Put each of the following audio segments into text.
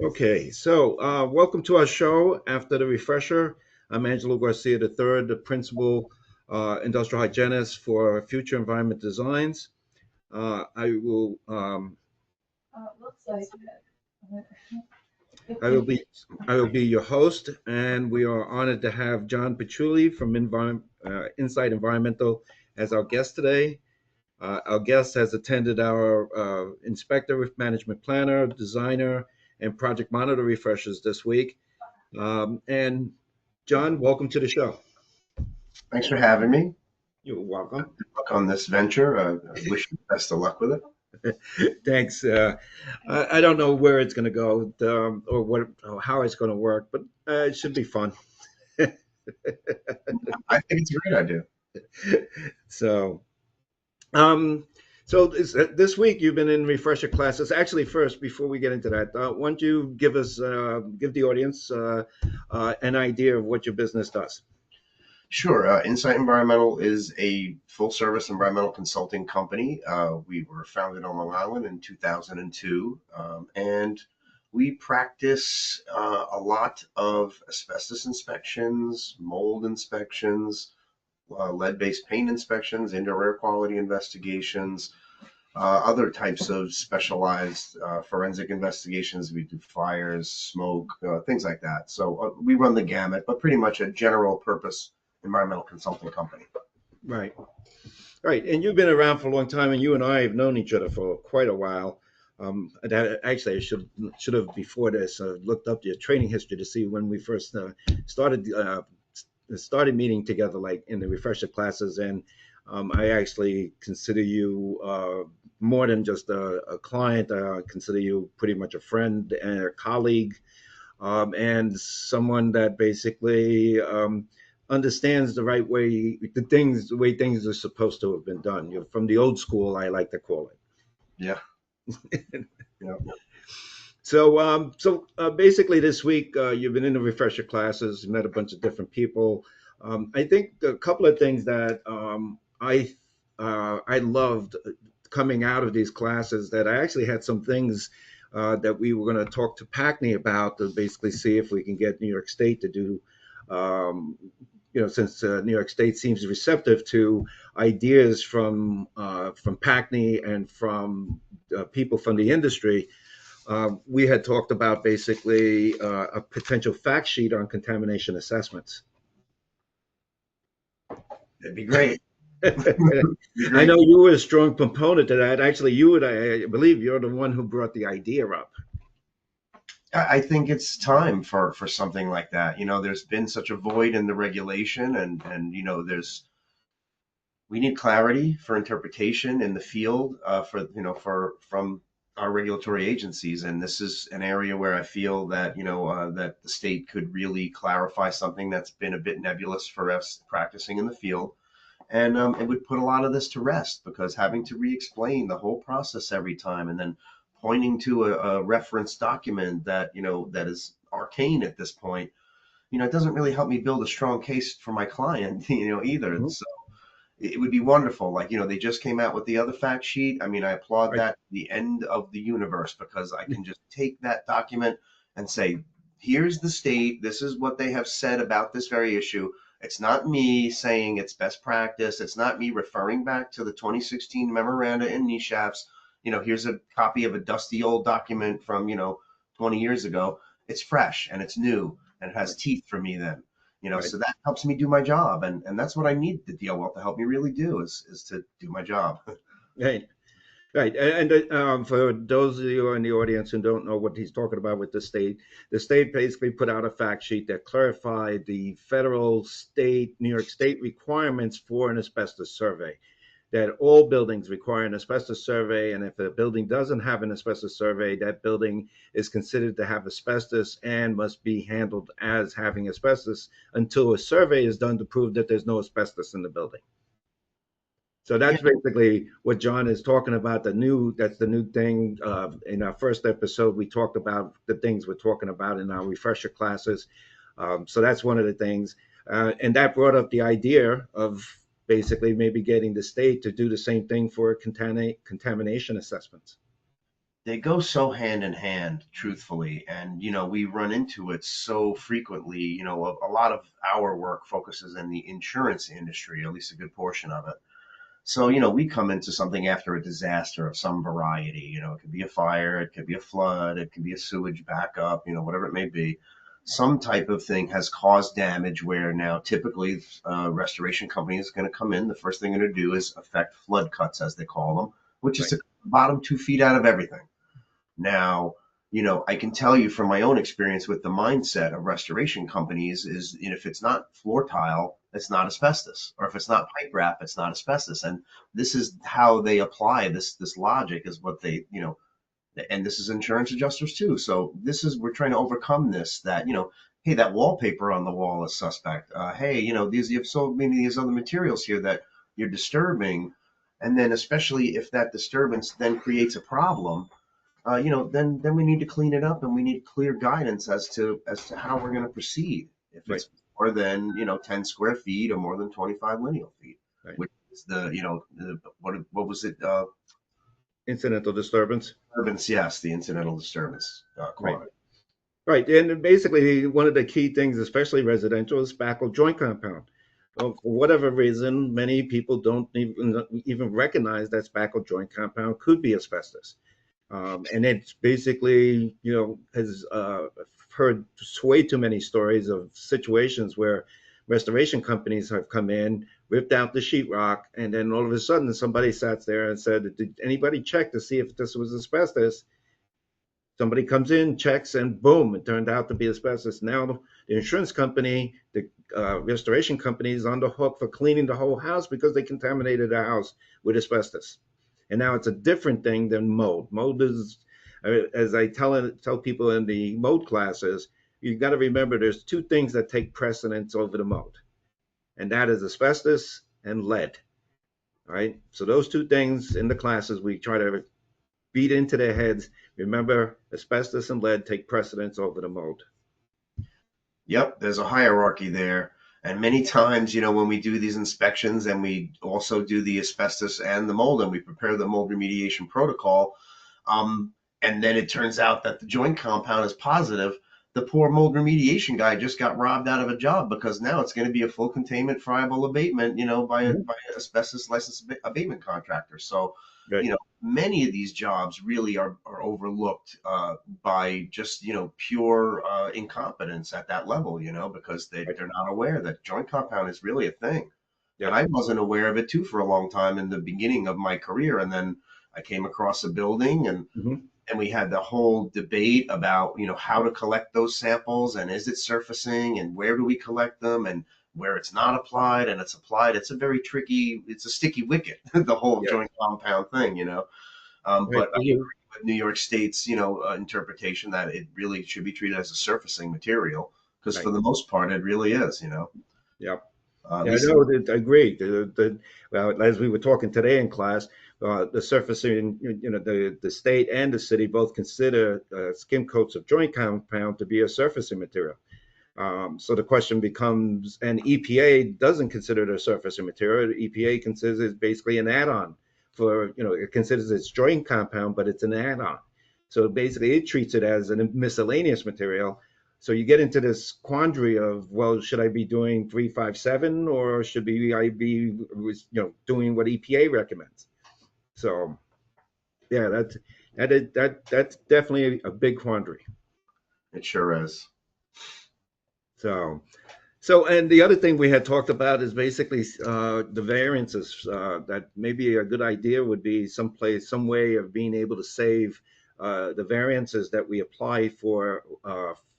Okay, so welcome to our show. After the refresher, I'm Angelo Garcia III, the principal industrial hygienist for Future Environment Designs. I will I will be I will be your host, and we are honored to have John Paciulli from Insight Environmental as our guest today. Our guest has attended our inspector, management planner, designer, and project monitor refreshers this week. And John, welcome to the show. Thanks for having me. You're welcome. Good luck on this venture. I wish you best of luck with it. Thanks. I don't know where it's going to go or what or how it's going to work, but it should be fun. I think it's a great idea. so, um, this week you've been in refresher classes. Actually, first, before we get into that, why don't you give the audience an idea of what your business does? Sure. Insight Environmental is a full service environmental consulting company. We were founded on Long Island in 2002, and we practice a lot of asbestos inspections, mold inspections, lead based paint inspections, indoor air quality investigations, other types of specialized forensic investigations. We do fires, smoke, things like that. So we run the gamut, but pretty much a general purpose environmental consulting company. Right. Right, and you've been around for a long time, and you and I have known each other for quite a while. Actually, I should have before this looked up your training history to see when we first started started meeting together, like in the refresher classes. And I actually consider you more than just a client. I consider you pretty much a friend and a colleague, and someone that basically understands the right way, the way things are supposed to have been done. You're from the old school, I like to call Yeah. it. Yeah. So basically, this week you've been in the refresher classes, met a bunch of different people. I think a couple of things that I loved coming out of these classes, that I actually had some things that we were going to talk to Packney about to basically see if we can get New York State to do. Um, since New York State seems receptive to ideas from Packney and from people from the industry, we had talked about basically a potential fact sheet on contamination assessments. That'd be great. Be I great. know you were a strong proponent of that. Actually, you would, I believe, you're the one who brought the idea up. I think it's time for something like that. There's been such a void in the regulation, and there's we need clarity for interpretation in the field for from our regulatory agencies, and this is an area where I feel that that the state could really clarify something that's been a bit nebulous for us practicing in the field, and it would put a lot of this to rest, because having to re-explain the whole process every time and then pointing to a reference document that that is arcane at this point, it doesn't really help me build a strong case for my client either. Mhm. So it would be wonderful. Like, they just came out with the other fact sheet. I mean, I applaud Right. that, the end of the universe, because I can just take that document and say, here's the state. This is what they have said about this very issue. It's not me saying it's best practice. It's not me referring back to the 2016 memoranda in NESHAPs. Here's a copy of a dusty old document from, 20 years ago. It's fresh and it's new and it has Right. teeth for me then. Right. So that helps me do my job, and that's what I need the DL well to help me really do, is to do my job. Right. Right, and for those of you in the audience who don't know what he's talking about with the state basically put out a fact sheet that clarified the federal, state, New York State requirements for an asbestos survey. That all buildings require an asbestos survey, and if a building doesn't have an asbestos survey, that building is considered to have asbestos and must be handled as having asbestos until a survey is done to prove that there's no asbestos in the building. So Yeah, that's basically what John is talking about. That's the new thing. In our first episode, we talked about the things we're talking about in our refresher classes. So that's one of the things, and that brought up the idea of basically maybe getting the state to do the same thing for contamination assessments. they go so hand in hand, truthfully. And, we run into it so frequently. A lot of our work focuses in the insurance industry, at least a good portion of it. So, we come into something after a disaster of some variety. It could be a fire, it could be a flood, it could be a sewage backup, whatever it may be. Some type of thing has caused damage where now typically restoration company is going to come in. The first thing they're going to do is affect flood cuts, as they call them, which is Right. to cut the bottom 2 feet out of everything. Now, I can tell you from my own experience with the mindset of restoration companies is, if it's not floor tile, it's not asbestos, or if it's not pipe wrap, it's not asbestos. And this is how they apply this logic is what they, and this is insurance adjusters too. So this is, we're trying to overcome this, that, hey, that wallpaper on the wall is suspect. Hey, these, you have so many of these other materials here that you're disturbing. And then especially if that disturbance then creates a problem, then we need to clean it up, and we need clear guidance as to how we're going to proceed. If Right. it's more than 10 square feet or more than 25 lineal feet, Right. which is what was it? Incidental disturbance. Disturbance, yes, the incidental disturbance Right. quantity. Right. And basically, one of the key things, especially residential, is spackle joint compound. Well, for whatever reason, many people don't even recognize that spackle joint compound could be asbestos. And it's basically, has heard way too many stories of situations where restoration companies have come in, ripped out the sheetrock, and then all of a sudden somebody sat there and said, "Did anybody check to see if this was asbestos?" Somebody comes in, checks, and boom, it turned out to be asbestos. Now the insurance company, the restoration company, is on the hook for cleaning the whole house because they contaminated the house with asbestos. And now it's a different thing than mold. Mold is, as I tell people in the mold classes, you got to remember there's two things that take precedence over the mold, and that is asbestos and lead. All right. So those two things in the classes we try to beat into their heads. Remember, asbestos and lead take precedence over the mold. Yep, there's a hierarchy there. And many times, when we do these inspections and we also do the asbestos and the mold and we prepare the mold remediation protocol, and then it turns out that the joint compound is positive, the poor mold remediation guy just got robbed out of a job because now it's going to be a full containment friable abatement, Mhm. by an asbestos licensed abatement contractor. So, Right, many of these jobs really are overlooked by just pure incompetence at that level, because right. they're not aware that joint compound is really a thing. And Yep. I wasn't aware of it too for a long time in the beginning of my career. And then I came across a building, Hmm. and we had the whole debate about how to collect those samples, and is it surfacing, and where do we collect them, and where it's not applied and it's applied. It's a very tricky, it's a sticky wicket, the whole Yes. joint compound thing. Right. But I agree with New York State's interpretation that it really should be treated as a surfacing material, because for Right. the most part it really is. Yep. At Yeah, I least know. I agree. Well, as we were talking today in class, the surfacing, the state and the city both consider skim coats of joint compound to be a surfacing material. So the question becomes, and EPA doesn't consider it a surfacing material. The EPA considers it basically an add-on for, it considers it's joint compound, but it's an add-on. So basically, it treats it as a miscellaneous material. So you get into this quandary of, well, should I be doing 357 or should I be, doing what EPA recommends? So yeah, that's definitely a big quandary. it sure is. So So, and the other thing we had talked about is basically the variances. That maybe a good idea would be some way of being able to save the variances that we apply for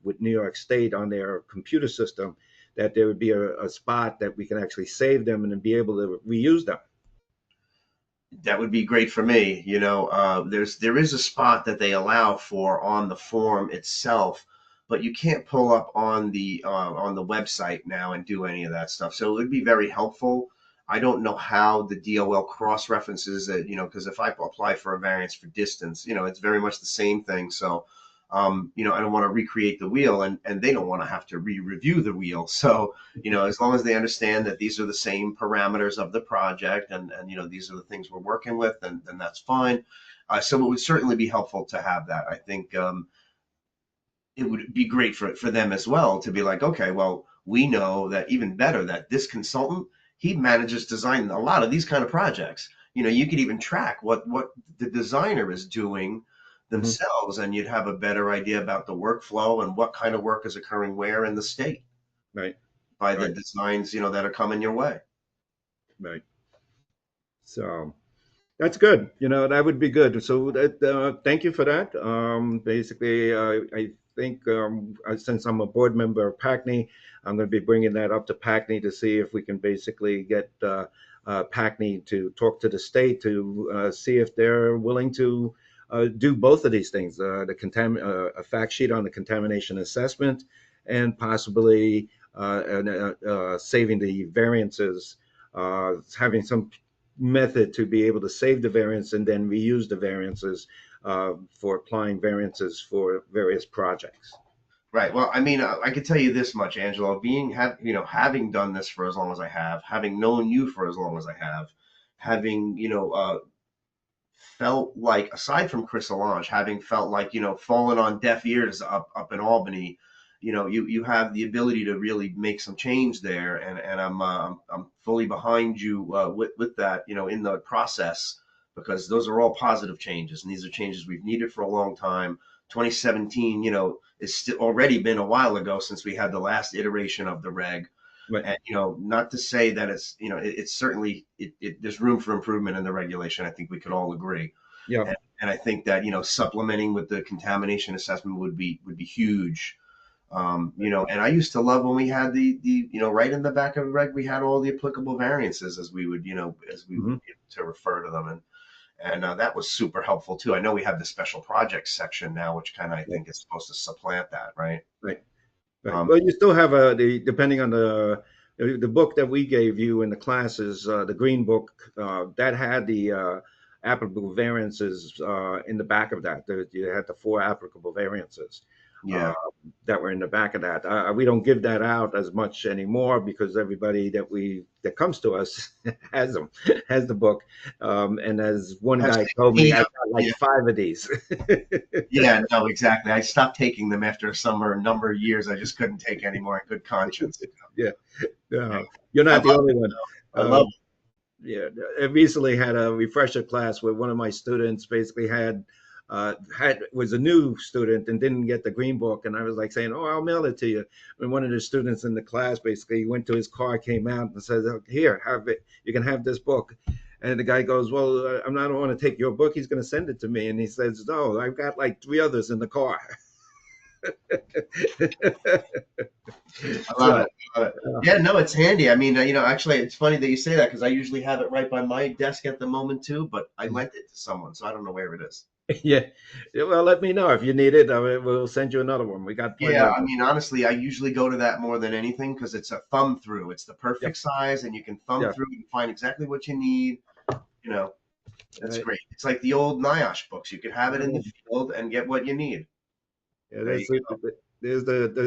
with New York State on their computer system. That there would be a spot that we can actually save them and then be able to reuse them. That would be great for me. There is a spot that they allow for on the form itself, but you can't pull up on the website now and do any of that stuff. So it would be very helpful. I don't know how the DOL cross references it, because if I apply for a variance for distance, it's very much the same thing. So, I don't want to recreate the wheel, and they don't want to have to re-review the wheel. So, as long as they understand that these are the same parameters of the project, and these are the things we're working with, then that's fine. So it would certainly be helpful to have that. I think it would be great for them as well to be like, okay, well, we know that even better that this consultant, he manages design a lot of these kind of projects. You could even track what the designer is doing Hmm. themselves, and you'd have a better idea about the workflow and what kind of work is occurring where in the state Right. by the Right. designs, that are coming your way. Right. So that's good. That would be good. So thank you for that. Basically, I think since I'm a board member of PACNY, I'm going to be bringing that up to PACNY to see if we can basically get PACNY to talk to the state to see if they're willing to do both of these things, a fact sheet on the contamination assessment and possibly saving the variances, having some method to be able to save the variance and then reuse the variances for applying variances for various projects. Right. Well, I mean, I can tell you this much, Angelo, having done this for as long as I have, having known you for as long as I have, having, felt like, aside from Chris Allange, having felt like, fallen on deaf ears up in Albany, you have the ability to really make some change there, and I'm fully behind you with that, in the process, because those are all positive changes, and these are changes we've needed for a long time. 2017, is still already been a while ago since we had the last iteration of the reg. Right. And not to say that it's certainly there's room for improvement in the regulation. I think we could all agree. Yeah. And I think that supplementing with the contamination assessment would be huge. And I used to love when we had the right in the back of the reg we had all the applicable variances as we would Hmm. be able to refer to them, and that was super helpful too. I know we have the special projects section now, which kind of I Right. think is supposed to supplant that, right? Right. Right. Um, Well, you still have the depending on the book that we gave you in the classes, the green book that had the applicable variances in the back of that. You had the four applicable variances uh, yeah. that were in the back of that. We don't give that out as much anymore because everybody that comes to us has them, has the book. And as one Have guy told me, I seen, got like five of these. Yeah, no, exactly. I stopped taking them after a number of years. I just couldn't take any more in good conscience. Yeah. Yeah. No, you're I not the love only it. one. I love it. Yeah, I recently had a refresher class where one of my students basically had was a new student and didn't get the green book, and I was like saying, "Oh, I'll mail it to you." And one of the students in the class basically went to his car, came out, and says, "Oh, here, have it. You can have this book." And the guy goes, "Well, I'm not want to take your book. He's going to send it to me." And he says, "No, I've got like three others in the car." I love it. So, I love it. uh, Yeah, no, it's handy. I mean, actually, it's funny that you say that because I usually have it right by my desk at the moment too, but I lent it to someone, so I don't know where it is. yeah. Well, let me know if you need it. We'll send you another one. We got plenty Yeah, of I them. mean, honestly, I usually go to that more than anything because it's a thumb through. It's the Yeah, perfect size, and you can thumb yeah. through and find exactly what you need. You know, All that's right. great. It's like the old NIOSH books. You could have it in the field and get what you need. Yeah, There you there's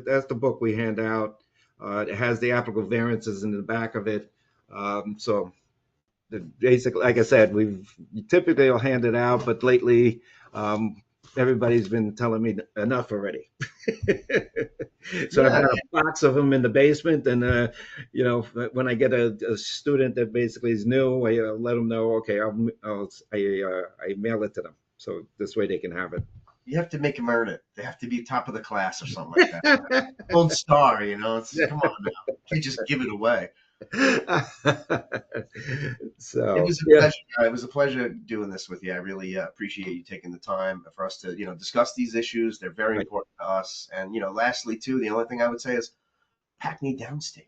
that's the book we hand out. It has the applicable variances in the back of it. So basically, like I said, we've typically will hand it out, but lately um, everybody's been telling me enough already. So I've Yeah, got a box of them in the basement, and when I get a student that basically is new, I let them know, okay, I mail it to them, so this way they can have you have to make them earn it. They have to be top of the class or something like that. it. Gold star, it's come on now. You can't just give it away. It So was a yeah, pleasure. It was a pleasure doing this with you. I really appreciate you taking the time for us to, discuss these issues. They're very right. important to us. And, lastly, too, the only thing I would say is Packney Downstate.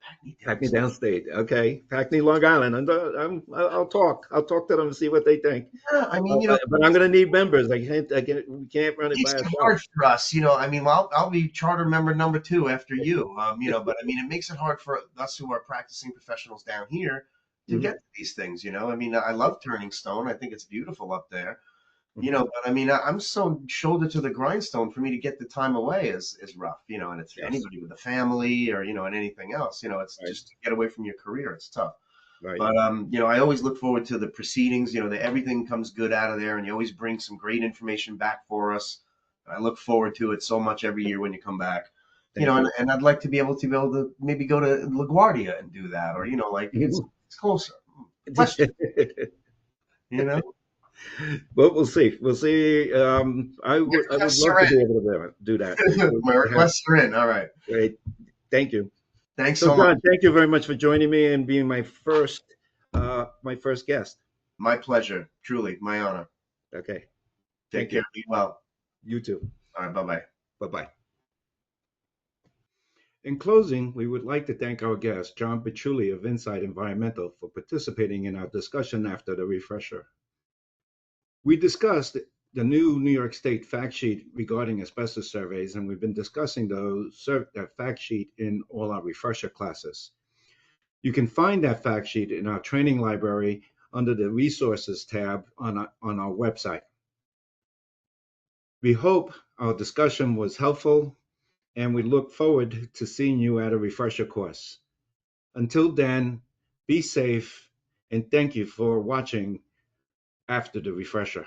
Packney Packney Downstate. downstate. Okay, Packney, Long Island, and I'll talk. I'll talk to them and see what they think. Yeah, I mean, But I'm going to need members. We can't run it by makes it ourselves. hard for us, I mean, well, I'll be charter member number two after you, but I mean, it makes it hard for us who are practicing professionals down here to Mhm. get to these things. I mean, I love Turning Stone. I think it's beautiful up there, Mhm. but I mean, I'm so shoulder to the grindstone for me to get the time away is rough, and it's Yes. anybody with a family or, and anything else, it's Right. just to get away from your career. It's tough. Right. But I always look forward to the proceedings. That everything comes good out of there, and you always bring some great information back for us. I look forward to it so much every year when you come back. Thank And, you. and I'd like to be able to maybe go to LaGuardia and do that, or like it's closer. Western, you know. But we'll see. We'll see. I would Requests love are to be able to do that. in. My requests are in. All right. Great. Thank you. Thanks So, so much. John, thank you very much for joining me and being my first guest. My pleasure. Truly, my honor. Okay. Take Thank care. you. Be well. You too. All right. Bye bye. Bye bye. In closing, we would like to thank our guest, John Paciulli of Inside Environmental, for participating in our discussion after the refresher. We discussed the new New York State fact sheet regarding asbestos surveys, and we've been discussing that fact sheet in all our refresher classes. You can find that fact sheet in our training library under the resources tab on our website. We hope our discussion was helpful, and we look forward to seeing you at a refresher course. Until then, be safe, and thank you for watching after the refresher.